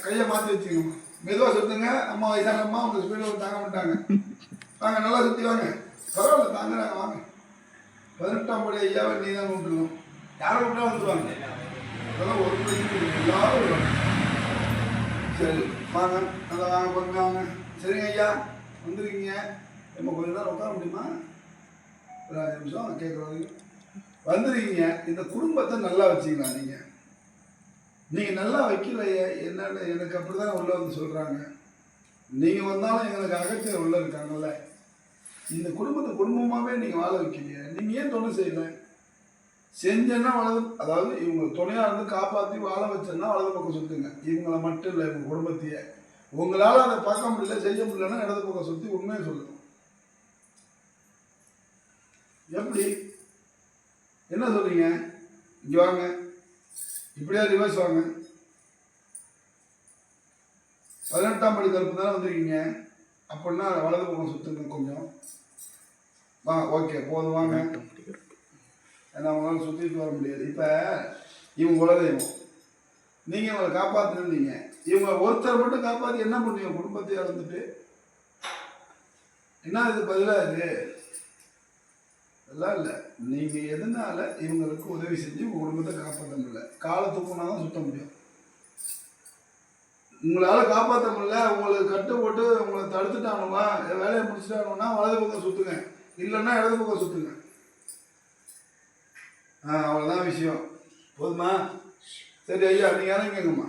கையை மாற்றி வச்சுக்கோங்க. மெதுவாக சுற்றுங்க. அம்மா வயசான அம்மா உங்கள் ஸ்பீடில் தாங்க மாட்டாங்க. வாங்க நல்லா சுற்றி வாங்க. பரவாயில்ல தாங்குறாங்க வாங்க. 18ஆம் படி ஐயாவை நீ தான் விட்டுருக்கோம். யாரை விட்டா வந்துடுவாங்க. அதெல்லாம் ஒரு பிரச்சனை எல்லாரும் வருவாங்க. சரி வாங்க நல்லா வாங்க பொறுமையாக வாங்க. சரிங்க ஐயா வந்துருக்கீங்க. நம்ம கொஞ்ச நேரம் உட்கார முடியுமா? ஒரு 5 நிமிஷம் கேட்குறோம். வந்துருக்கீங்க. இந்த குடும்பத்தை நல்லா வச்சுக்கலாம். நீங்கள் நல்லா வைக்கலையே என்னன்னு எனக்கு அப்படி தான் உள்ள வந்து சொல்கிறாங்க. நீங்கள் வந்தாலும் எங்களுக்கு அகத்தியில் உள்ள இருக்காங்கல்ல. இந்த குடும்பத்தை குடும்பமாகவே நீங்கள் வாழ வைக்கலையே. நீங்கள் ஏன் துணை செய்யலை? செஞ்சேன்னா வலது, அதாவது இவங்க துணையாக இருந்து காப்பாற்றி வாழ வச்சேன்னா வலது பக்கம் சுற்றுங்க. இவங்களை மட்டும் இல்லை, இவங்க குடும்பத்தையே. உங்களால் அதை பார்க்க முடியல செய்ய முடியலன்னா இடது பக்கம் சுற்றி உண்மையை சொல்லுங்க. எப்படி என்ன சொல்றீங்க? இங்கே வாங்க. இப்படியா ரிவர்ஸ் வாங்க. 18ஆம் படி கருப்பு தானே வந்துருக்கீங்க. அப்படின்னா வலது பக்கம் சுற்றுங்க கொஞ்சம். ஓகே போதும் வாங்க. ஏன்னா அவங்களால சுற்றிட்டு வர முடியாது. இப்போ இவங்க குலதெய்வம், நீங்கள் இவங்களை காப்பாற்றிருந்தீங்க. இவங்க ஒருத்தர் மட்டும் காப்பாற்றி என்ன பண்ணுவீங்க? குடும்பத்தை இழந்துட்டு என்ன இது பதிலாக இது? அதெல்லாம் இல்லை. நீங்கள் எதனால இவங்களுக்கு உதவி செஞ்சு உங்கள் குடும்பத்தை காப்பாற்ற முடியல? காலை தூக்கினா தான் சுத்த முடியும். உங்களால் காப்பாற்ற முடியல, உங்களுக்கு கட்டு போட்டு உங்களை தடுத்துட்டானுவா, வேலையை முடிச்சுட்டானுன்னா வலது பக்கம் சுற்றுங்க. இல்லைன்னா இடது பக்கம் சுற்றுங்க. அவ்வளோதான் விஷயம். போதுமா? சரி ஐயா நீங்கள் இறங்கிங்கம்மா.